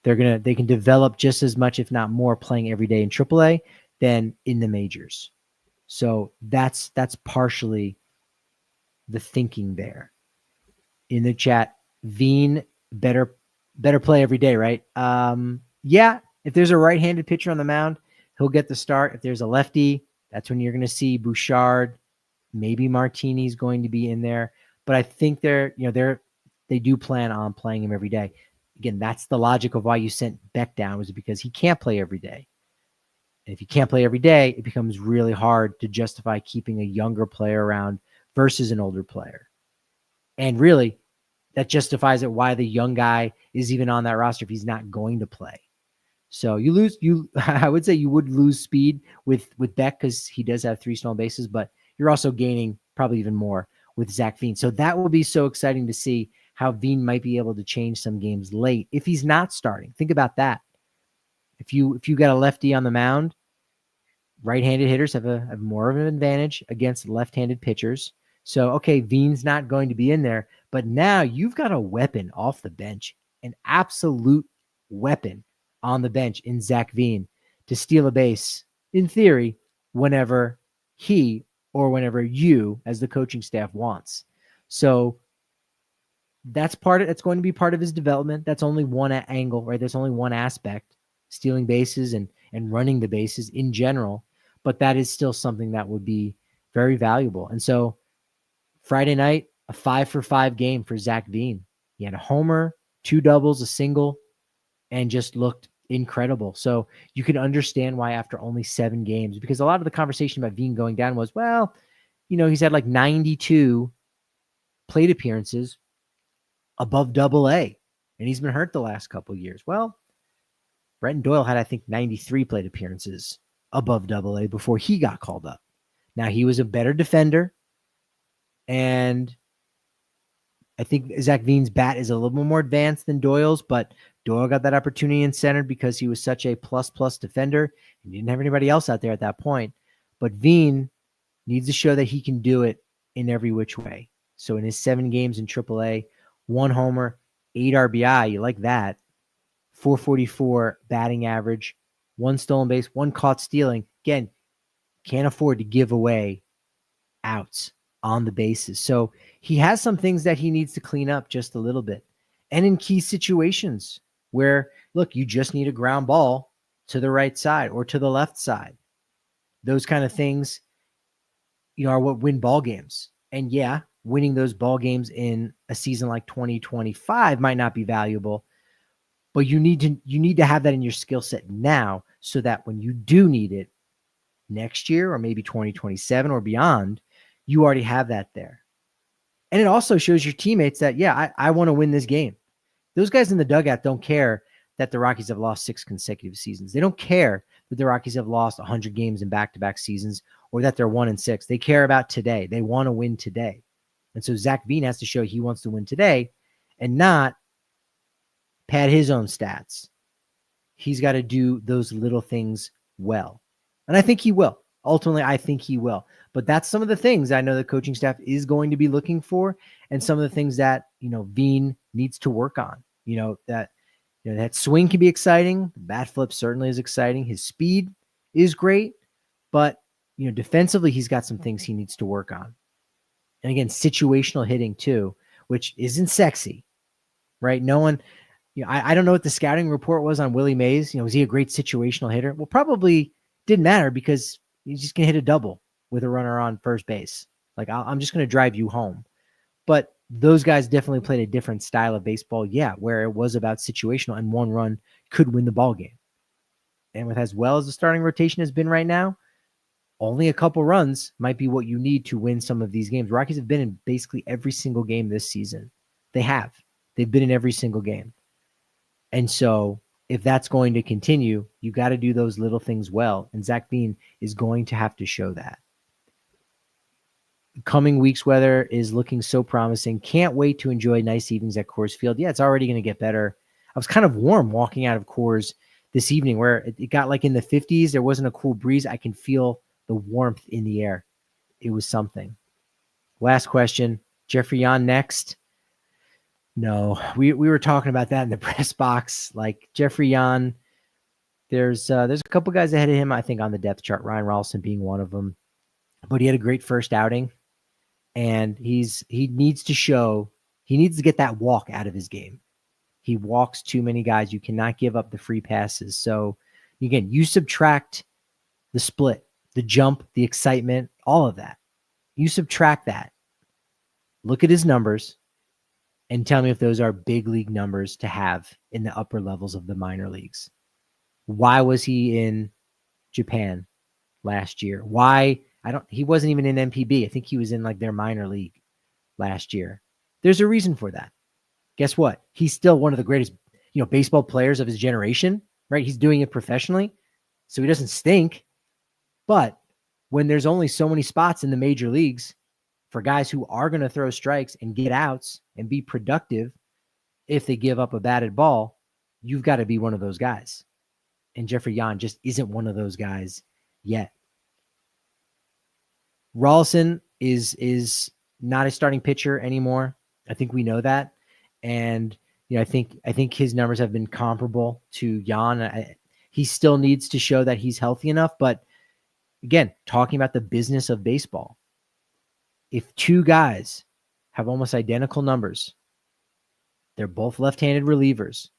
They can develop just as much, if not more, playing every day in AAA than in the majors. So that's partially the thinking there. In the chat, Veen better play every day, right? Yeah, if there's a right-handed pitcher on the mound, He'll get the start. If there's a lefty, that's when you're going to see Bouchard. Maybe Martini's going to be in there. But I think they do plan on playing him every day. Again, that's the logic of why you sent Beck down, was because he can't play every day. And if you can't play every day, it becomes really hard to justify keeping a younger player around versus an older player. And really, that justifies it why the young guy is even on that roster if he's not going to play. So I would say you would lose speed with Beck because he does have 3 stolen bases, but you're also gaining probably even more with Zac Veen. So that will be so exciting to see how Veen might be able to change some games late if he's not starting. Think about that. If you got a lefty on the mound, right-handed hitters have more of an advantage against left-handed pitchers. So, okay, Veen's not going to be in there, but now you've got a weapon off the bench, an absolute weapon on the bench in Zac Veen to steal a base, in theory, whenever he or whenever you, as the coaching staff, wants. So that's going to be part of his development. That's only one angle, right? There's only one aspect, stealing bases and running the bases in general, but that is still something that would be very valuable. And so Friday night, a 5-for-5 game for Zac Veen. He had a homer, 2 doubles, a single, and just looked incredible. So you can understand why after only 7 games, because a lot of the conversation about Veen going down was, well, he's had like 92 plate appearances above Double-A, and he's been hurt the last couple of years. Well, Brenton Doyle had, I think, 93 plate appearances above Double-A before he got called up. Now, he was a better defender, and I think Zac Veen's bat is a little bit more advanced than Doyle's, but Doyle got that opportunity in center because he was such a plus defender, and he didn't have anybody else out there at that point. But Veen needs to show that he can do it in every which way. So in his 7 games in AAA, 1 homer, 8 RBI, you like that, 444 batting average, 1 stolen base, 1 caught stealing. Again, can't afford to give away outs on the bases. So he has some things that he needs to clean up just a little bit. And in key situations where, look, you just need a ground ball to the right side or to the left side. Those kind of things, are what win ball games. And yeah, winning those ball games in a season like 2025 might not be valuable, but you need to have that in your skill set now so that when you do need it next year or maybe 2027 or beyond, you already have that there. And it also shows your teammates that, yeah, I want to win this game. Those guys in the dugout don't care that the Rockies have lost 6 consecutive seasons. They don't care that the Rockies have lost 100 games in back-to-back seasons or that they're 1-6. They care about today. They want to win today. And so Zac Veen has to show he wants to win today and not pad his own stats. He's got to do those little things well. And I think he will. Ultimately, I think he will. But that's some of the things I know the coaching staff is going to be looking for, and some of the things that, Veen needs to work on. That swing can be exciting. The bat flip certainly is exciting. His speed is great, but, defensively, he's got some things he needs to work on. And again, situational hitting too, which isn't sexy, right? No one, I don't know what the scouting report was on Willie Mays. Was he a great situational hitter? Well, probably didn't matter because he's just going to hit a double with a runner on first base. Like, I'm just going to drive you home. But those guys definitely played a different style of baseball, where it was about situational and 1 run could win the ball game. And with as well as the starting rotation has been right now, only a couple runs might be what you need to win some of these games. Rockies have been in basically every single game this season. They have. They've been in every single game. And so if that's going to continue, you got to do those little things well. And Zac Veen is going to have to show that. Coming week's weather is looking so promising. Can't wait to enjoy nice evenings at Coors Field. Yeah, it's already going to get better. I was kind of warm walking out of Coors this evening where it got like in the 50s. There wasn't a cool breeze. I can feel the warmth in the air. It was something. Last question. Jeffrey Yan next. No, we were talking about that in the press box. Like Jeffrey Yan, there's a couple guys ahead of him, I think, on the depth chart. Ryan Rolston being one of them. But he had a great first outing. And he needs to get that walk out of his game. He walks too many guys. You cannot give up the free passes. So again, you subtract the split, the jump, the excitement, all of that. You subtract that. Look at his numbers and tell me if those are big league numbers to have in the upper levels of the minor leagues. Why was he in Japan last year? He wasn't even in MPB. I think he was in like their minor league last year. There's a reason for that. Guess what? He's still one of the greatest, baseball players of his generation, right? He's doing it professionally, so he doesn't stink. But when there's only so many spots in the major leagues for guys who are going to throw strikes and get outs and be productive if they give up a batted ball, you've got to be one of those guys. And Jeffrey Yan just isn't one of those guys yet. Rawlson is not a starting pitcher anymore. I think we know that. And I think his numbers have been comparable to Yan. He still needs to show that he's healthy enough. But again, talking about the business of baseball, if two guys have almost identical numbers, they're both left-handed relievers.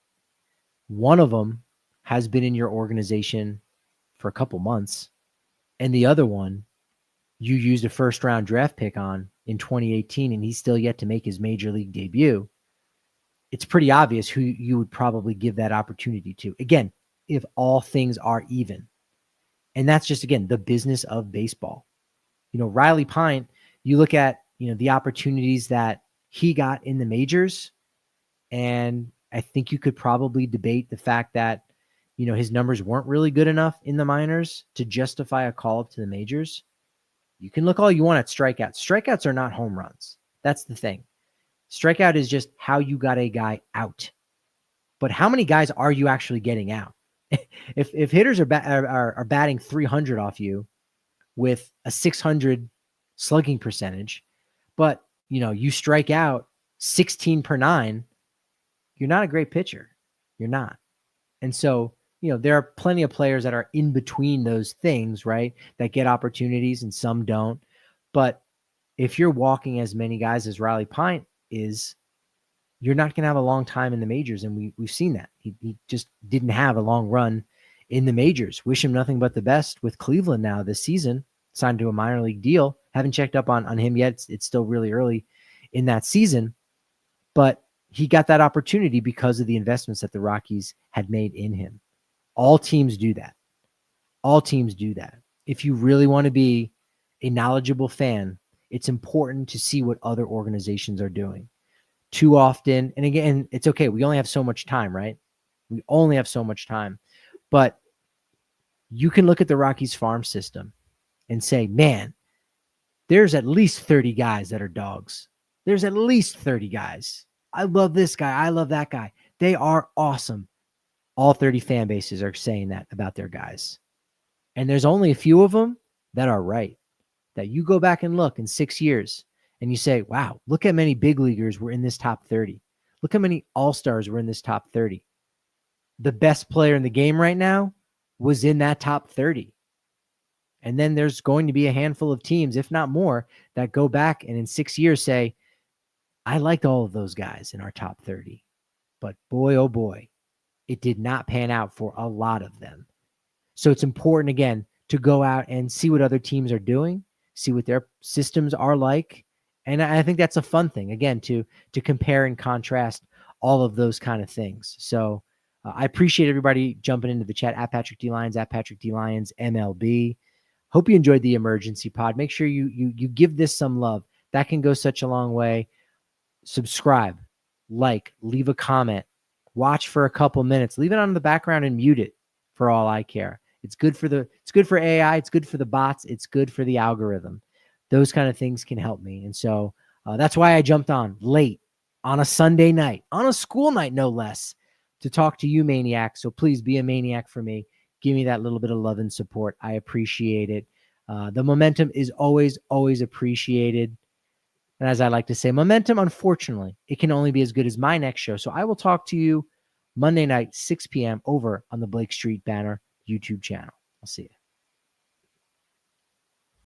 One of them has been in your organization for a couple months, and the other one you used a first-round draft pick on in 2018, and he's still yet to make his major league debut. It's pretty obvious who you would probably give that opportunity to. Again, if all things are even. And that's just, again, the business of baseball. Riley Pint, you look at, the opportunities that he got in the majors, and I think you could probably debate the fact that, his numbers weren't really good enough in the minors to justify a call up to the majors. You can look all you want at strikeouts. Strikeouts are not home runs. That's the thing. Strikeout is just how you got a guy out. But how many guys are you actually getting out? If hitters are batting 300 off you with a 600 slugging percentage, but you strike out 16 per 9, you're not a great pitcher. You're not. And so, there are plenty of players that are in between those things, right? That get opportunities and some don't. But if you're walking as many guys as Riley Pint is, you're not going to have a long time in the majors. And we've seen that. He just didn't have a long run in the majors. Wish him nothing but the best with Cleveland now this season. Signed to a minor league deal. Haven't checked up on him yet. It's still really early in that season. But he got that opportunity because of the investments that the Rockies had made in him. All teams do that. All teams do that. If you really want to be a knowledgeable fan, it's important to see what other organizations are doing. Too often, and again, it's okay. We only have so much time, right? We only have so much time. But you can look at the Rockies farm system and say, man, there's at least 30 guys that are dogs. There's at least 30 guys. I love this guy. I love that guy. They are awesome. All 30 fan bases are saying that about their guys. And there's only a few of them that are right. That you go back and look in 6 years and you say, wow, look how many big leaguers were in this top 30. Look how many all-stars were in this top 30. The best player in the game right now was in that top 30. And then there's going to be a handful of teams, if not more, that go back and in 6 years say, I liked all of those guys in our top 30. But boy, oh boy, it did not pan out for a lot of them. So it's important, again, to go out and see what other teams are doing, see what their systems are like. And I think that's a fun thing, again, to compare and contrast all of those kind of things. So I appreciate everybody jumping into the chat at Patrick D. Lyons, at Patrick D. Lyons MLB. Hope you enjoyed the emergency pod. Make sure you give this some love. That can go such a long way. Subscribe, like, leave a comment, watch for a couple minutes, leave it on in the background and mute it for all I care. It's good for AI. It's good for the bots. It's good for the algorithm. Those kind of things can help me. And so that's why I jumped on late on a Sunday night, on a school night, no less, to talk to you maniacs. So please be a maniac for me. Give me that little bit of love and support. I appreciate it. The momentum is always, always appreciated. And as I like to say, momentum, unfortunately, it can only be as good as my next show. So I will talk to you Monday night, 6 p.m. over on the Blake Street Banner YouTube channel. I'll see you.